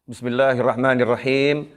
Bismillahirrahmanirrahim.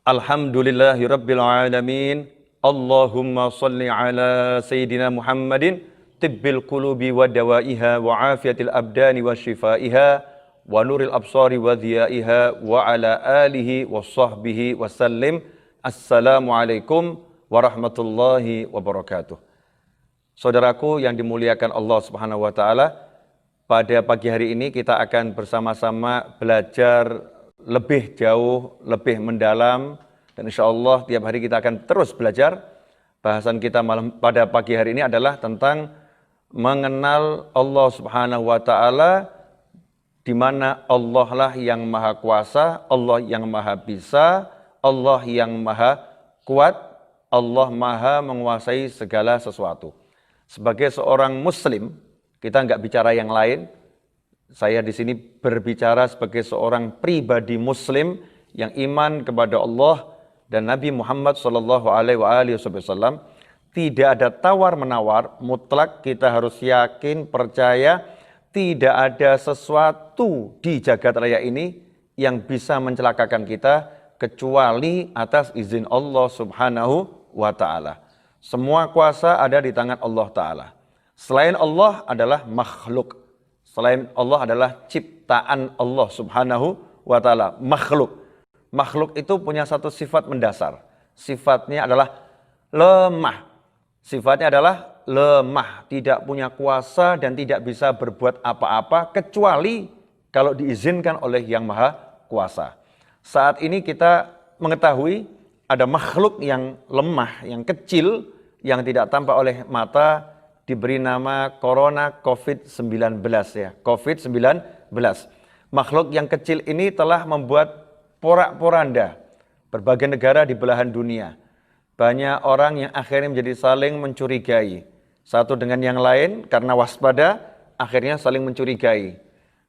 Alhamdulillahirabbil alamin. Allahumma shalli ala sayyidina Muhammadin tibbil qulubi wa dawaiha wa afiyatil abdani wa shifaiha wa nuril absari wa dhiyaiha wa ala alihi wa sahbihi wa sallim. Assalamualaikum warahmatullahi wabarakatuh. Saudaraku yang dimuliakan Allah Subhanahu wa taala, pada pagi hari ini kita akan bersama-sama belajar lebih jauh, lebih mendalam, dan insya Allah tiap hari kita akan terus belajar. Bahasan kita pada pagi hari ini adalah tentang mengenal Allah Subhanahu wa taala, di mana Allah lah yang maha kuasa, Allah yang maha bisa, Allah yang maha kuat, Allah maha menguasai segala sesuatu. Sebagai seorang muslim, kita nggak bicara yang lain. Saya di sini berbicara sebagai seorang pribadi muslim yang iman kepada Allah dan Nabi Muhammad SAW. Tidak ada tawar-menawar, mutlak kita harus yakin, percaya, tidak ada sesuatu di jagat raya ini yang bisa mencelakakan kita kecuali atas izin Allah Subhanahu wa ta'ala. Semua kuasa ada di tangan Allah Ta'ala. Selain Allah adalah makhluk. Selain Allah adalah ciptaan Allah Subhanahu wa ta'ala, makhluk. Makhluk itu punya satu sifat mendasar. Sifatnya adalah lemah. Sifatnya adalah lemah, tidak punya kuasa dan tidak bisa berbuat apa-apa kecuali kalau diizinkan oleh Yang Maha Kuasa. Saat ini kita mengetahui ada makhluk yang lemah, yang kecil, yang tidak tampak oleh mata, diberi nama Corona COVID-19 ya, COVID-19. Makhluk yang kecil ini telah membuat porak-poranda berbagai negara di belahan dunia. Banyak orang yang akhirnya menjadi saling mencurigai. Satu dengan yang lain karena waspada, akhirnya saling mencurigai.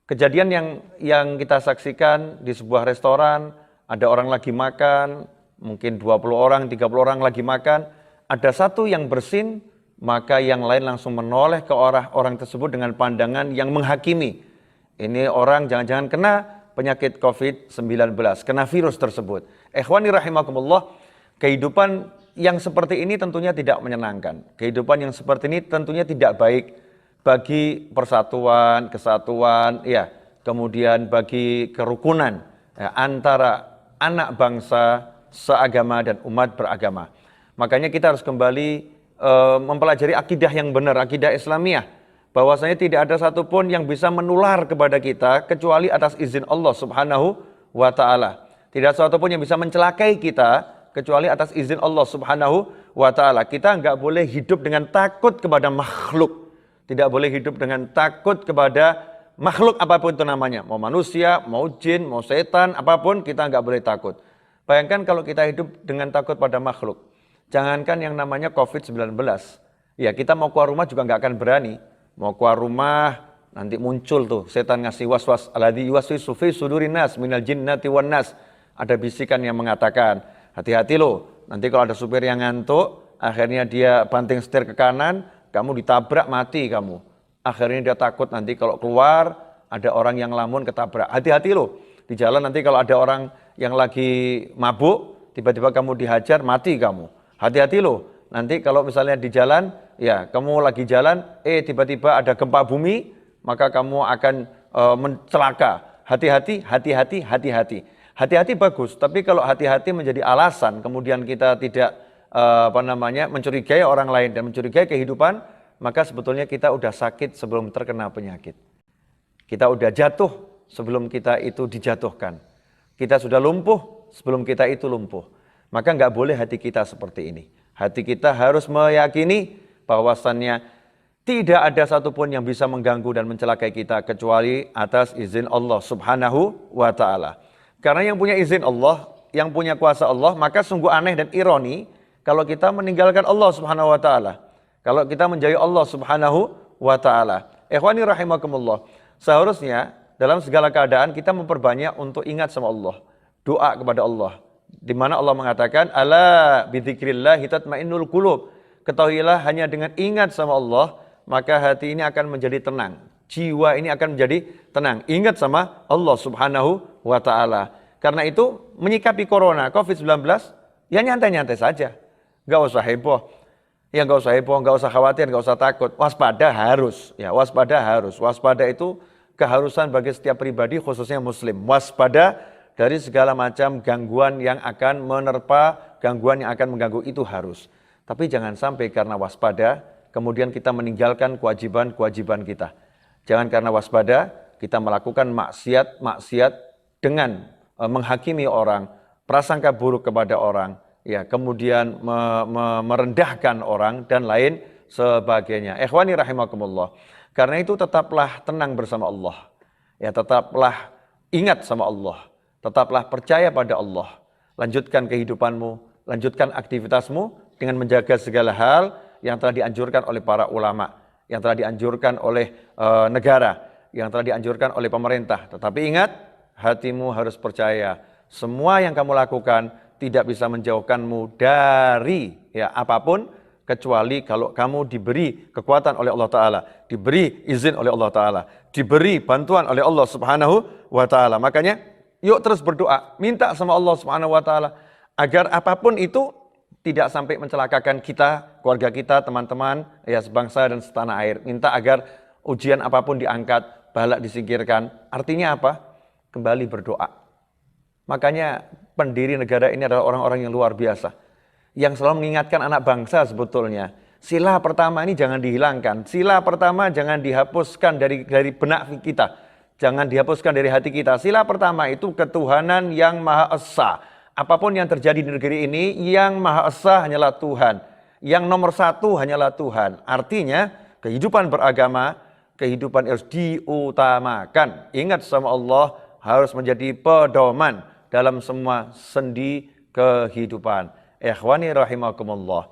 Kejadian yang kita saksikan di sebuah restoran, ada orang lagi makan, mungkin 20 orang, 30 orang lagi makan, ada satu yang bersin, maka yang lain langsung menoleh ke orang tersebut dengan pandangan yang menghakimi. Ini orang jangan-jangan kena penyakit COVID-19, kena virus tersebut. Ikhwani rahimakumullah, kehidupan yang seperti ini tentunya tidak menyenangkan. Kehidupan yang seperti ini tentunya tidak baik bagi persatuan, kesatuan, ya, kemudian bagi kerukunan ya, antara anak bangsa, seagama dan umat beragama. Makanya kita harus kembali mempelajari akidah yang benar, akidah Islamiyah, bahwasanya tidak ada satupun yang bisa menular kepada kita kecuali atas izin Allah Subhanahu wa ta'ala. Tidak satupun yang bisa mencelakai kita kecuali atas izin Allah Subhanahu wa ta'ala. Kita nggak boleh hidup dengan takut kepada makhluk, tidak boleh hidup dengan takut kepada makhluk apapun itu namanya, mau manusia, mau jin, mau setan, apapun kita nggak boleh takut. Bayangkan kalau kita hidup dengan takut pada makhluk. Jangankan yang namanya COVID-19, ya kita mau keluar rumah juga nggak akan berani. Mau keluar rumah, nanti muncul tuh setan ngasih was-was. Alladzi yuwaswisu fi sudurin nas minal jinnati wan nas. Ada bisikan yang mengatakan, hati-hati loh, nanti kalau ada supir yang ngantuk, akhirnya dia banting setir ke kanan, kamu ditabrak mati kamu. Akhirnya dia takut nanti kalau keluar, ada orang yang lamun ketabrak. Hati-hati loh, di jalan nanti kalau ada orang yang lagi mabuk, tiba-tiba kamu dihajar, mati kamu. Hati-hati loh, nanti kalau misalnya di jalan, ya kamu lagi jalan, tiba-tiba ada gempa bumi, maka kamu akan mencelaka. Hati-hati, hati-hati, hati-hati. Hati-hati bagus, tapi kalau hati-hati menjadi alasan, kemudian kita tidak mencurigai orang lain dan mencurigai kehidupan, maka sebetulnya kita udah sakit sebelum terkena penyakit. Kita udah jatuh sebelum kita itu dijatuhkan. Kita sudah lumpuh sebelum kita itu lumpuh. Maka nggak boleh hati kita seperti ini. Hati kita harus meyakini bahwasannya tidak ada satupun yang bisa mengganggu dan mencelakai kita kecuali atas izin Allah Subhanahu wa ta'ala. Karena yang punya izin Allah, yang punya kuasa Allah, maka sungguh aneh dan ironi kalau kita meninggalkan Allah Subhanahu wa ta'ala. Kalau kita menjauhi Allah Subhanahu wa ta'ala. Ikhwani rahimakumullah, seharusnya dalam segala keadaan kita memperbanyak untuk ingat sama Allah. Doa kepada Allah. Di mana Allah mengatakan, ala bidzikrillahi tatmainnul qulub. Ketahuilah hanya dengan ingat sama Allah, maka hati ini akan menjadi tenang. Jiwa ini akan menjadi tenang. Ingat sama Allah Subhanahu wa ta'ala. Karena itu menyikapi corona, COVID-19, ya nyantai-nyantai saja. Nggak usah heboh. Ya nggak usah heboh, nggak usah khawatir, nggak usah takut. Waspada harus. Ya, waspada harus. Waspada itu keharusan bagi setiap pribadi, khususnya muslim. Waspada dari segala macam gangguan yang akan menerpa, gangguan yang akan mengganggu itu harus. Tapi jangan sampai karena waspada, kemudian kita meninggalkan kewajiban-kewajiban kita. Jangan karena waspada, kita melakukan maksiat dengan menghakimi orang, prasangka buruk kepada orang, ya, kemudian merendahkan orang dan lain sebagainya. Ikhwani rahimakumullah. Karena itu tetaplah tenang bersama Allah. Ya, tetaplah ingat sama Allah. Tetaplah percaya pada Allah. Lanjutkan kehidupanmu, lanjutkan aktivitasmu dengan menjaga segala hal yang telah dianjurkan oleh para ulama, yang telah dianjurkan oleh negara, yang telah dianjurkan oleh pemerintah. Tetapi ingat, hatimu harus percaya, semua yang kamu lakukan tidak bisa menjauhkanmu dari apapun, kecuali kalau kamu diberi kekuatan oleh Allah Ta'ala, diberi izin oleh Allah Ta'ala, diberi bantuan oleh Allah Subhanahu wa Ta'ala. Makanya, yuk terus berdoa, minta sama Allah Subhanahu wa Ta'ala, agar apapun itu tidak sampai mencelakakan kita, keluarga kita, teman-teman, ya sebangsa dan setanah air. Minta agar ujian apapun diangkat, balak disingkirkan. Artinya apa? Kembali berdoa. Makanya pendiri negara ini adalah orang-orang yang luar biasa, yang selalu mengingatkan anak bangsa sebetulnya. Sila pertama ini jangan dihilangkan. Sila pertama jangan dihapuskan dari benak kita. Jangan dihapuskan dari hati kita. Sila pertama itu ketuhanan yang Maha Esa. Apapun yang terjadi di negeri ini, yang Maha Esa hanyalah Tuhan. Yang nomor satu hanyalah Tuhan. Artinya kehidupan beragama, kehidupan harus diutamakan. Ingat sama Allah, harus menjadi pedoman dalam semua sendi kehidupan. Ikhwani rahimakumullah.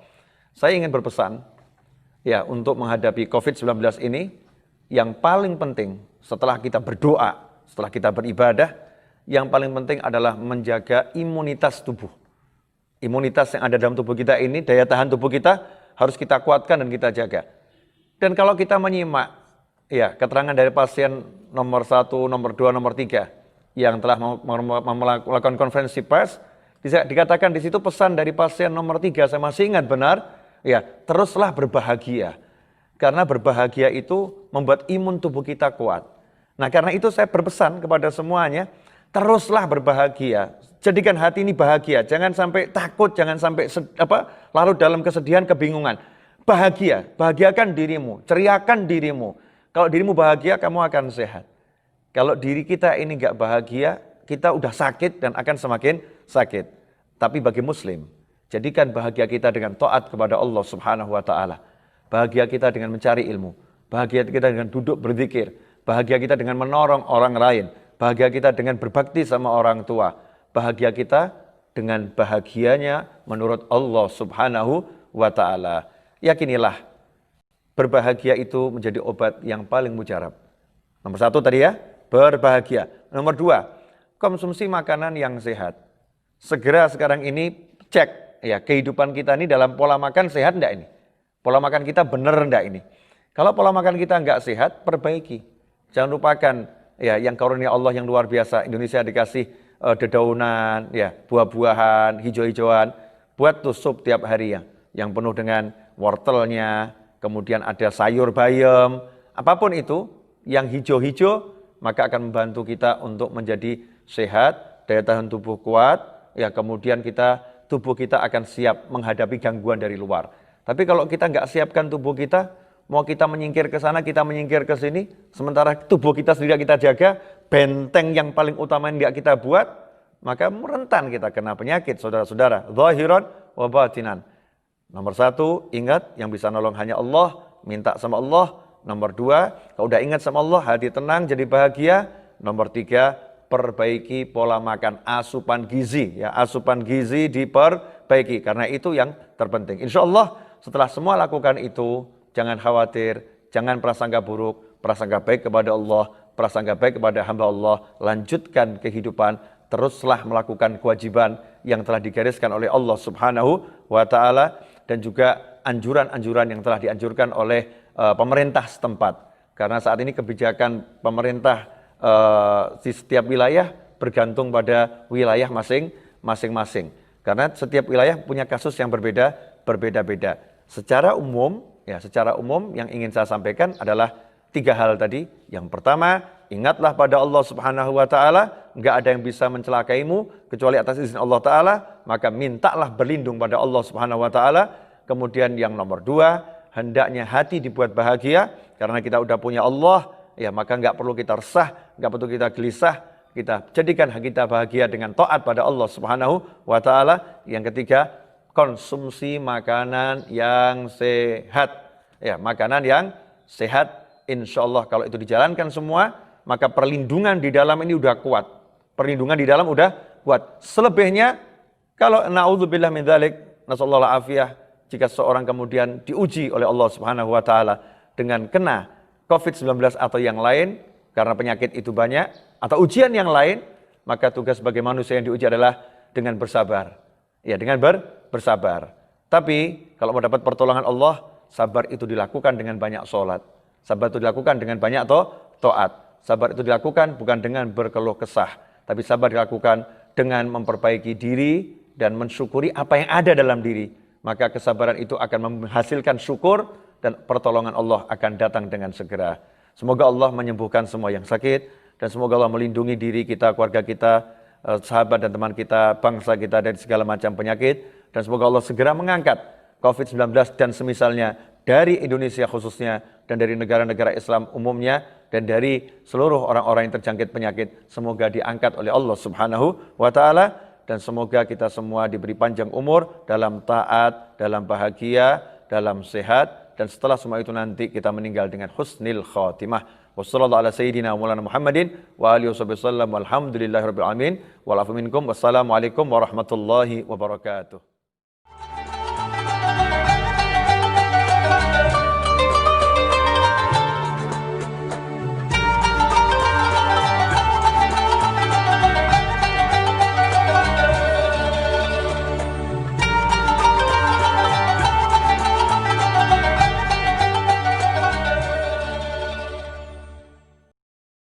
Saya ingin berpesan ya untuk menghadapi COVID-19 ini, yang paling penting setelah kita berdoa, setelah kita beribadah, yang paling penting adalah menjaga imunitas tubuh. Imunitas yang ada dalam tubuh kita ini, daya tahan tubuh kita harus kita kuatkan dan kita jaga. Dan kalau kita menyimak ya keterangan dari pasien nomor 1, nomor 2, nomor 3 yang telah melakukan konferensi pers, dikatakan di situ pesan dari pasien nomor 3, saya masih ingat benar, ya, teruslah berbahagia. Karena berbahagia itu membuat imun tubuh kita kuat. Nah, karena itu saya berpesan kepada semuanya, teruslah berbahagia. Jadikan hati ini bahagia, jangan sampai takut, jangan sampai larut dalam kesedihan, kebingungan. Bahagia, bahagiakan dirimu, ceriakan dirimu. Kalau dirimu bahagia, kamu akan sehat. Kalau diri kita ini nggak bahagia, kita udah sakit dan akan semakin sakit. Tapi bagi muslim, jadikan bahagia kita dengan taat kepada Allah Subhanahu wa Ta'ala. Bahagia kita dengan mencari ilmu. Bahagia kita dengan duduk berzikir. Bahagia kita dengan menolong orang lain. Bahagia kita dengan berbakti sama orang tua. Bahagia kita dengan bahagianya menurut Allah Subhanahu wa Ta'ala. Yakinilah, berbahagia itu menjadi obat yang paling mujarab. Nomor 1 tadi ya, berbahagia. Nomor 2, konsumsi makanan yang sehat. Segera sekarang ini cek ya kehidupan kita ini dalam pola makan sehat enggak ini? Pola makan kita benar enggak ini? Kalau pola makan kita enggak sehat, perbaiki. Jangan lupakan ya yang karunia Allah yang luar biasa. Indonesia dikasih dedaunan, ya buah-buahan, hijau-hijauan. Buat tuh sup tiap hari ya, yang penuh dengan wortelnya, kemudian ada sayur bayam, apapun itu yang hijau-hijau, maka akan membantu kita untuk menjadi sehat, daya tahan tubuh kuat, ya kemudian tubuh kita akan siap menghadapi gangguan dari luar. Tapi kalau kita nggak siapkan tubuh kita, mau kita menyingkir ke sana, kita menyingkir ke sini, sementara tubuh kita sendiri kita jaga, benteng yang paling utama yang nggak kita buat, maka rentan kita kena penyakit, saudara-saudara. Zahiran wa batinan. Nomor 1, ingat yang bisa nolong hanya Allah, minta sama Allah. Nomor 2, kalau udah ingat sama Allah, hati tenang, jadi bahagia. Nomor 3, perbaiki pola makan, asupan gizi. Ya, asupan gizi diperbaiki, karena itu yang terpenting. Insya Allah setelah semua lakukan itu, jangan khawatir, jangan prasangka buruk, prasangka baik kepada Allah, prasangka baik kepada hamba Allah. Lanjutkan kehidupan, teruslah melakukan kewajiban yang telah digariskan oleh Allah Subhanahu wa Ta'ala, dan juga anjuran-anjuran yang telah dianjurkan oleh pemerintah setempat. Karena saat ini kebijakan pemerintah di setiap wilayah bergantung pada wilayah masing-masing. Karena setiap wilayah punya kasus yang berbeda-beda. Secara umum yang ingin saya sampaikan adalah 3 hal tadi. Yang pertama, ingatlah pada Allah Subhanahu wa taala, enggak ada yang bisa mencelakaimu kecuali atas izin Allah taala, maka mintalah berlindung pada Allah Subhanahu wa taala. Kemudian yang nomor 2, hendaknya hati dibuat bahagia karena kita udah punya Allah, ya maka enggak perlu kita resah, enggak perlu kita gelisah, kita jadikan kita bahagia dengan taat pada Allah Subhanahu wa taala. Yang ketiga, konsumsi makanan yang sehat. Ya, makanan yang sehat, insya Allah kalau itu dijalankan semua, maka perlindungan di dalam ini udah kuat. Perlindungan di dalam udah kuat. Selebihnya, kalau na'udzubillah min dzalik, nasallahu alafiyah, jika seorang kemudian diuji oleh Allah Subhanahu wa taala dengan kena COVID-19 atau yang lain, karena penyakit itu banyak, atau ujian yang lain, maka tugas sebagai manusia yang diuji adalah dengan bersabar. Ya, dengan bersabar. Tapi, kalau mau dapat pertolongan Allah, sabar itu dilakukan dengan banyak sholat. Sabar itu dilakukan dengan banyak taat. Sabar itu dilakukan bukan dengan berkeluh kesah, tapi sabar dilakukan dengan memperbaiki diri dan mensyukuri apa yang ada dalam diri. Maka kesabaran itu akan menghasilkan syukur dan pertolongan Allah akan datang dengan segera. Semoga Allah menyembuhkan semua yang sakit dan semoga Allah melindungi diri kita, keluarga kita, sahabat dan teman kita, bangsa kita dari segala macam penyakit, dan semoga Allah segera mengangkat COVID-19 dan semisalnya dari Indonesia khususnya dan dari negara-negara Islam umumnya dan dari seluruh orang-orang yang terjangkit penyakit, semoga diangkat oleh Allah Subhanahu wa taala. Dan semoga kita semua diberi panjang umur dalam taat, dalam bahagia, dalam sehat. Dan setelah semua itu nanti kita meninggal dengan husnil khatimah. Wassallallahu ala sayyidina Maulana Muhammadin wa alihi wasallam walhamdulillahi rabbil alamin. Walafu minkum. Wassalamualaikum warahmatullahi wabarakatuh.